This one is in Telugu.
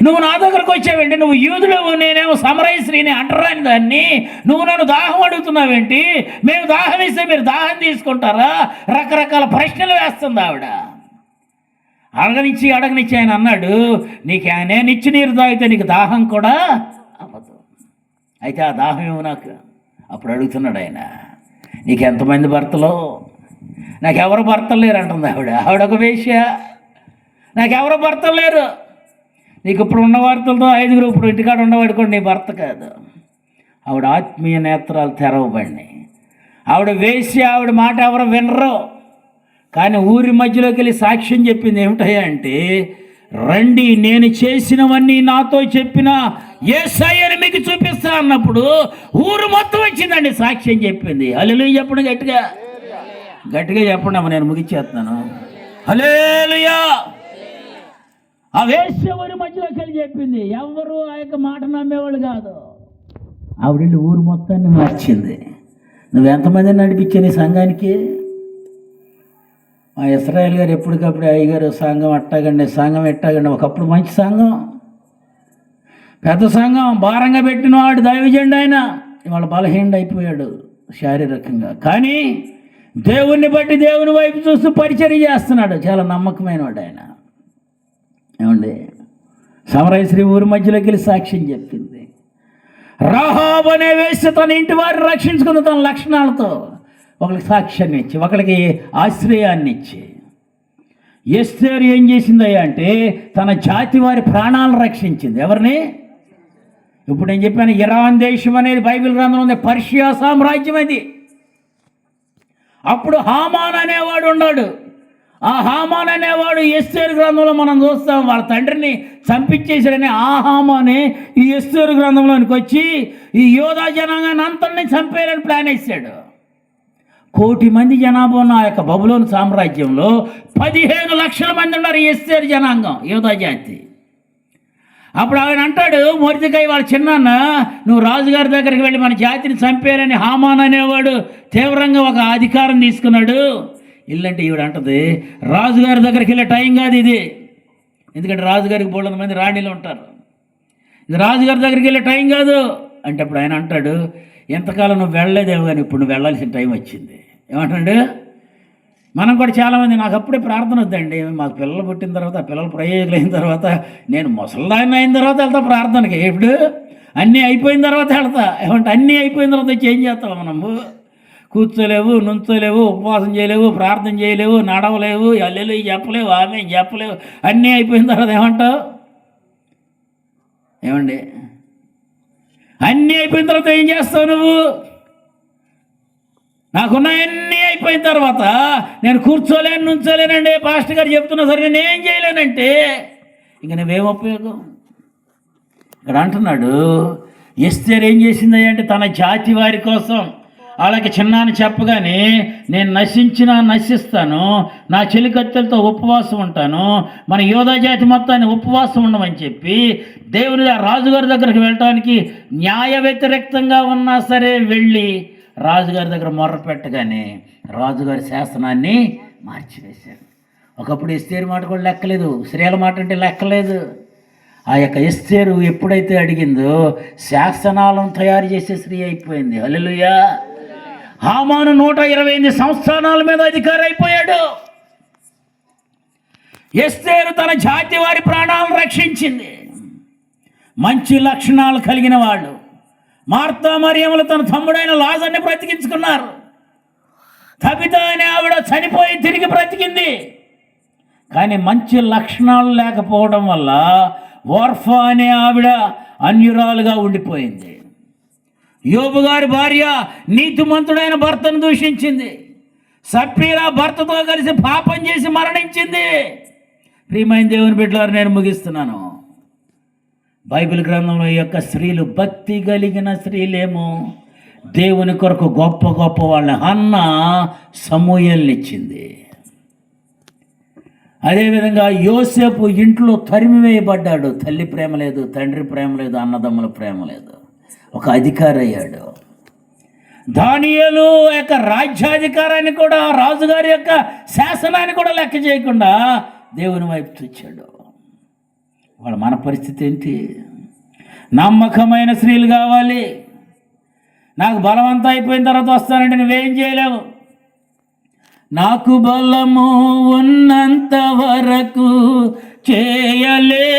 నువ్వు నా దగ్గరకు వచ్చావేంటి? నువ్వు యూదులవు, నేనేమో సమరయ స్త్రీని అంటరాని దాన్ని. నువ్వు నన్ను దాహం అడుగుతున్నావేంటి? మేము దాహం ఇస్తే మీరు దాహం తీసుకుంటారా? రకరకాల ప్రశ్నలు వేస్తుంది ఆవిడ. అడగనిచ్చి ఆయన అన్నాడు, నేను ఇచ్చి నీరు తాగితే నీకు దాహం కూడా అవ్వదు. అయితే ఆ దాహం ఏమో నాకు. అప్పుడు అడుగుతున్నాడు ఆయన, నీకు ఎంతమంది భర్తలు? నాకెవరు భర్తలు లేరు అంటుంది ఆవిడ ఒక వేశ్య. నాకెవరు భర్తలు లేరు. నీకు ఇప్పుడు ఉన్న వార్తలతో 5 ఇప్పుడు ఇంటికాడ ఉండవాడుకోండి, నీ భర్త కాదు. ఆవిడ ఆత్మీయ నేత్రాలు తెరవబడినాయి. ఆవిడ వేశ్య, ఆవిడ మాట ఎవరు వినరు. కానీ ఊరి మధ్యలోకి వెళ్ళి సాక్ష్యం చెప్పింది. ఏమిటయ్యా అంటే, రండి నేను చేసినవన్నీ నాతో చెప్పిన యేసయ్యని మీకు చూపిస్తా అన్నప్పుడు ఊరు మొత్తం వచ్చిందండి, సాక్ష్యం చెప్పింది. హల్లెలూయా చెప్పండి, గట్టిగా చెప్పండి అమ్మ, నేను ముగిచ్చేస్తున్నాను. హల్లెలూయా. ఆ వేశ్య ఊరి మధ్యలోకి వెళ్ళి చెప్పింది. ఎవరు ఆ యొక్క మాట నమ్మేవాళ్ళు కాదు. ఆవిడ ఊరు మొత్తాన్ని మార్చింది. నువ్వెంతమందిని నడిపించే నీ సంఘానికి? మా ఇస్రాయేల్ గారు ఎప్పటికప్పుడు అయ్యగారు సంఘం ఎట్టాగండి. ఒకప్పుడు మంచి సంఘం, పెద్ద సంఘం, భారంగా పెట్టిన వాడు దైవజెండా. ఆయన ఇవాళ బలహీనుడు అయిపోయాడు శారీరకంగా. కానీ దేవుణ్ణి బట్టి దేవుని వైపు చూస్తూ పరిచర్య చేస్తున్నాడు. చాలా నమ్మకమైన వాడు ఆయన. ఏమండి, సమరయ స్త్రీ ఊరి మధ్యలోకి వెళ్ళి సాక్ష్యం చెప్పింది. రాహాబు అనే వేశ్య తన ఇంటి వారిని రక్షించుకున్న తన లక్షణాలతో ఒకరికి సాక్ష్యాన్ని ఇచ్చి, ఒకరికి ఆశ్రయాన్ని ఇచ్చి. ఎస్తేరు ఏం చేసిందయ్యా అంటే, తన జాతి వారి ప్రాణాలను రక్షించింది. ఎవరిని? ఇప్పుడు నేను చెప్పాను, ఇరాన్ దేశం అనేది బైబిల్ గ్రంథంలో ఉంది, పర్షియా సామ్రాజ్యం అది. అప్పుడు హామాన్ అనేవాడు ఉన్నాడు. ఆ హామాన్ అనేవాడు ఎస్తేరు గ్రంథంలో మనం చూస్తాం, వాళ్ళ తండ్రిని చంపించేశాడని ఆ హామానే ఈ ఎస్తేరు గ్రంథంలోనికి వచ్చి ఈ యోధా జనాంగాన్ని అంతని చంపేయాలని ప్లాన్ వేసాడు. 1 కోటి మంది జనాభా ఉన్న ఆ యొక్క బబులోను సామ్రాజ్యంలో 15 లక్షల మంది ఉన్నారు ఎస్తేరు జనాంగం, యోధా జాతి. అప్పుడు ఆయన అంటాడు, మొర్దెకై వాళ్ళ చిన్నాన్న, నువ్వు రాజుగారి దగ్గరికి వెళ్ళి మన జాతిని చంపేయాలని హామాన్ అనేవాడు తీవ్రంగా ఒక అధికారం తీసుకున్నాడు. ఇల్లంటే ఈవిడ అంటది, రాజుగారి దగ్గరికి వెళ్ళే టైం కాదు ఇది. ఎందుకంటే రాజుగారికి బోళ్ళ మంది రాణిలు ఉంటారు. ఇది రాజుగారి దగ్గరికి వెళ్ళే టైం కాదు అంటే అప్పుడు ఆయన అంటాడు, ఎంతకాలం నువ్వు వెళ్ళలేదేమో కానీ ఇప్పుడు నువ్వు వెళ్ళాల్సిన టైం వచ్చింది. ఏమంటాడు? మనం కూడా చాలామంది, నాకు అప్పుడే ప్రార్థన వద్దండి, మాకు పిల్లలు పుట్టిన తర్వాత, ఆ పిల్లలు ప్రయోజకులు అయిన తర్వాత, నేను ముసలిదాన్ని అయిన తర్వాత వెళ్తా ప్రార్థనకి. ఇప్పుడు అన్నీ అయిపోయిన తర్వాత వెళ్తా. ఏమంటే అన్నీ అయిపోయిన తర్వాత ఏం చేస్తావు? మనము కూర్చోలేవు, నుంచోలేవు, ఉపవాసం చేయలేవు, ప్రార్థన చేయలేవు, నడవలేవు, హల్లెలూయా చెప్పలేవు, ఆమేన్ చెప్పలేవు. అన్నీ అయిపోయిన తర్వాత ఏమంటావు? ఏమండి, అన్నీ అయిపోయిన తర్వాత ఏం చేస్తావు నువ్వు? నాకున్నాయన్నీ అయిపోయిన తర్వాత నేను కూర్చోలేను, నుంచోలేనండి, పాస్టర్ గారు చెప్తున్నా సరే నేను ఏం చేయలేనంటే ఇంక నువ్వేం ఉపయోగం? ఇక్కడ అంటున్నాడు, ఎస్తేరు ఏం చేసింది అంటే తన జాతి వారి కోసం వాళ్ళకి చిన్నాన్ని చెప్పగానే, నేను నశిస్తాను, నా చెలికత్తెలతో ఉపవాసం ఉంటాను, మన యోధా జాతి మొత్తాన్ని ఉపవాసం ఉండమని చెప్పి దేవుని రాజుగారి దగ్గరికి వెళ్ళటానికి న్యాయ వ్యతిరేక్తంగా ఉన్నా సరే వెళ్ళి రాజుగారి దగ్గర మొర్ర పెట్టగానే రాజుగారి శాసనాన్ని మార్చివేశాడు. ఒకప్పుడు ఎస్తేరు మాట కూడా లెక్కలేదు, స్త్రీల మాట అంటే లెక్కలేదు. ఆ యొక్క ఎస్తేరు ఎప్పుడైతే అడిగిందో శాసనాలను తయారు చేసే స్త్రీ అయిపోయింది. హల్లెలూయా. హామాను 128 సంస్థానాల మీద అధికారి అయిపోయాడు. ఎస్తేరు తన జాతి వారి ప్రాణాలను రక్షించింది. మంచి లక్షణాలు కలిగిన వాళ్ళు. మార్తా మరియములు తన తమ్ముడైన లాజర్ని బ్రతికించుకున్నారు. తబిత అనే ఆవిడ చనిపోయి తిరిగి బ్రతికింది. కానీ మంచి లక్షణాలు లేకపోవడం వల్ల ఓర్ఫా అనే ఆవిడ అన్యురాలుగా ఉండిపోయింది. యోబు గారి భార్య నీతిమంతుడైన భర్తను దూషించింది. సప్ఫీరా భర్తతో కలిసి పాపం చేసి మరణించింది. ప్రియమైన దేవుని బిడ్డలారా, నేను ముగిస్తున్నాను. బైబిల్ గ్రంథంలో ఈ యొక్క స్త్రీలు భక్తి కలిగిన స్త్రీలేమో దేవుని కొరకు గొప్ప గొప్ప వాళ్ళని హన్న సమూయేలునిచ్చింది. అదేవిధంగా యోసేపు ఇంట్లో తరిమివేయబడ్డాడు. తల్లి ప్రేమ లేదు, తండ్రి ప్రేమ లేదు, అన్నదమ్ముల ప్రేమ లేదు, ఒక అధికారి అయ్యాడు. దానియేలు యొక్క రాజ్యాధికారాన్ని కూడా, రాజుగారి యొక్క శాసనాన్ని కూడా లెక్క చేయకుండా దేవుని వైపు తెచ్చాడు. వాళ్ళ మన పరిస్థితి ఏంటి? నమ్మకమైన స్త్రీలు కావాలి. నాకు బలవంతం అయిపోయిన తర్వాత వస్తానంటే నువ్వేం చేయలేవు. నాకు బలము ఉన్నంత వరకు చేయలేను